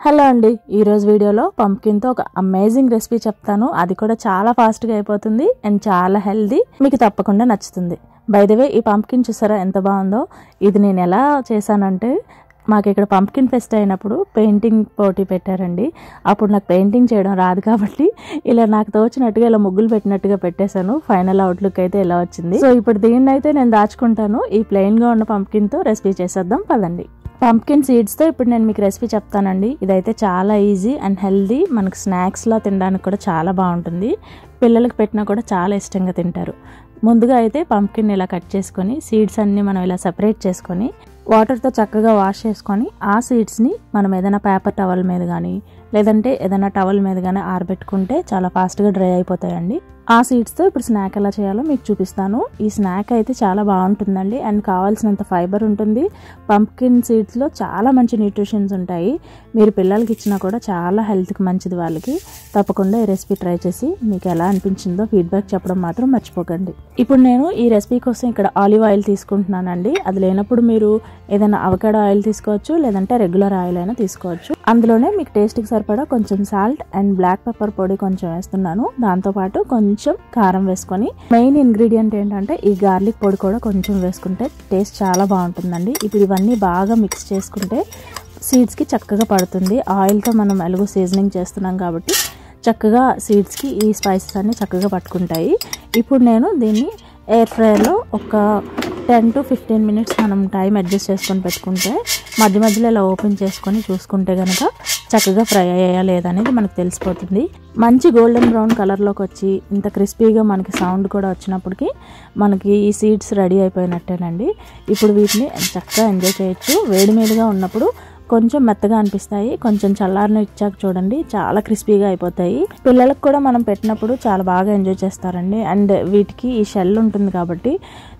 Hello అండి, ఈరోజు వీడియోలో పంప్కిన్తో ఒక అమేజింగ్ రెసిపీ చెప్తాను. అది కూడా చాలా ఫాస్ట్గా అయిపోతుంది అండ్ చాలా హెల్దీ, మీకు తప్పకుండా నచ్చుతుంది. బై ద వే, ఈ పంప్కిన్ చూసారా ఎంత బాగుందో. ఇది నేను ఎలా చేశానంటే, మాకు ఇక్కడ పంప్కిన్ ఫెస్ట్ అయినప్పుడు పెయింటింగ్ పోటీ పెట్టారండి. అప్పుడు నాకు పెయింటింగ్ చేయడం రాదు కాబట్టి ఇలా నాకు తోచినట్టుగా ఇలా ముగ్గులు పెట్టినట్టుగా పెట్టేశాను. ఫైనల్ అవుట్లుక్ అయితే ఇలా వచ్చింది. సో ఇప్పుడు దీన్ని అయితే నేను దాచుకుంటాను. ఈ ప్లెయిన్గా ఉన్న పంప్కిన్తో రెసిపీ చేసేద్దాం పదండి. పంప్కిన్ సీడ్స్తో ఇప్పుడు నేను మీకు రెసిపీ చెప్తానండి. ఇదైతే చాలా ఈజీ అండ్ హెల్దీ, మనకు స్నాక్స్లో తినడానికి కూడా చాలా బాగుంటుంది. పిల్లలకు పెట్టినా కూడా చాలా ఇష్టంగా తింటారు. ముందుగా అయితే పంప్కిన్ ఇలా కట్ చేసుకొని సీడ్స్ అన్నీ మనం ఇలా సెపరేట్ చేసుకొని వాటర్తో చక్కగా వాష్ చేసుకొని ఆ సీడ్స్ని మనం ఏదైనా పేపర్ టవల్ మీద కానీ లేదంటే ఏదైనా టవల్ మీద కానీ ఆరబెట్టుకుంటే చాలా ఫాస్ట్గా డ్రై అయిపోతాయండి. ఆ సీడ్స్తో ఇప్పుడు స్నాక్ ఎలా చేయాలో మీకు చూపిస్తాను. ఈ స్నాక్ అయితే చాలా బాగుంటుందండి అండ్ కావాల్సినంత ఫైబర్ ఉంటుంది. పంప్కిన్ సీడ్స్లో చాలా మంచి న్యూట్రిషన్స్ ఉంటాయి. మీరు పిల్లలకి ఇచ్చినా కూడా చాలా హెల్త్కి మంచిది వాళ్ళకి. తప్పకుండా ఈ రెసిపీ ట్రై చేసి మీకు ఎలా అనిపించిందో ఫీడ్బ్యాక్ చెప్పడం మాత్రం మర్చిపోకండి. ఇప్పుడు నేను ఈ రెసిపీ కోసం ఇక్కడ ఆలివ్ ఆయిల్ తీసుకుంటున్నానండి. అది లేనప్పుడు మీరు ఏదైనా అవకాడో ఆయిల్ తీసుకోవచ్చు, లేదంటే రెగ్యులర్ ఆయిల్ అయినా తీసుకోవచ్చు. అందులోనే మీకు టేస్ట్కి సరిపడా కొంచెం సాల్ట్ అండ్ బ్లాక్ పెప్పర్ పొడి కొంచెం వేస్తున్నాను. దాంతోపాటు కొంచెం కారం వేసుకొని, మెయిన్ ఇంగ్రీడియంట్ ఏంటంటే ఈ గార్లిక్ పొడి కూడా కొంచెం వేసుకుంటే టేస్ట్ చాలా బాగుంటుందండి. ఇప్పుడు ఇవన్నీ బాగా మిక్స్ చేసుకుంటే సీడ్స్కి చక్కగా పడుతుంది. ఆయిల్తో మనం ఎలాగో సీజనింగ్ చేస్తున్నాం కాబట్టి చక్కగా సీడ్స్కి ఈ స్పైసెస్ అన్నీ చక్కగా పట్టుకుంటాయి. ఇప్పుడు నేను దీన్ని ఎయిర్ ఫ్రైయర్లో ఒక 10 to 15 మినిట్స్ మనం టైం అడ్జస్ట్ చేసుకొని పెట్టుకుంటే మధ్య మధ్యలో ఇలా ఓపెన్ చేసుకొని చూసుకుంటే కనుక చక్కగా ఫ్రై అయ్యా లేదనేది మనకు తెలిసిపోతుంది. మంచి గోల్డెన్ బ్రౌన్ కలర్లోకి వచ్చి ఇంత క్రిస్పీగా మనకి సౌండ్ కూడా వచ్చినప్పటికీ మనకి ఈ సీడ్స్ రెడీ అయిపోయినట్టేనండి. ఇప్పుడు వీటిని చక్కగా ఎంజాయ్ చేయొచ్చు. వేడి మీదుగా ఉన్నప్పుడు కొంచెం మెత్తగా అనిపిస్తాయి, కొంచెం చల్లారని ఇచ్చాక చూడండి చాలా క్రిస్పీగా అయిపోతాయి. పిల్లలకు కూడా మనం పెట్టినప్పుడు చాలా బాగా ఎంజాయ్ చేస్తారండి. అండ్ వీటికి ఈ షెల్ ఉంటుంది కాబట్టి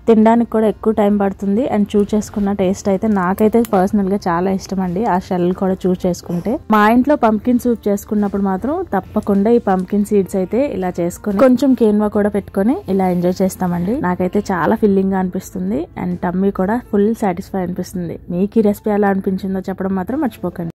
తినడానికి కూడా ఎక్కువ టైం పడుతుంది. అండ్ చూస్ చేసుకున్న టేస్ట్ అయితే నాకైతే పర్సనల్గా చాలా ఇష్టం అండి. ఆ షెల్ కూడా చూస్ చేసుకుంటే మా ఇంట్లో పంప్కిన్ సూప్ చేసుకున్నప్పుడు మాత్రం తప్పకుండా ఈ పంప్కిన్ సీడ్స్ అయితే ఇలా చేసుకొని కొంచెం కేన్వా కూడా పెట్టుకొని ఇలా ఎంజాయ్ చేస్తామండి. నాకైతే చాలా ఫిల్లింగ్ గా అనిపిస్తుంది అండ్ టమ్మీ కూడా ఫుల్ సాటిస్ఫై అనిపిస్తుంది. మీకు ఈ రెసిపీ ఎలా అనిపించిందో చెప్పడం మాత్రం మర్చిపోకండి.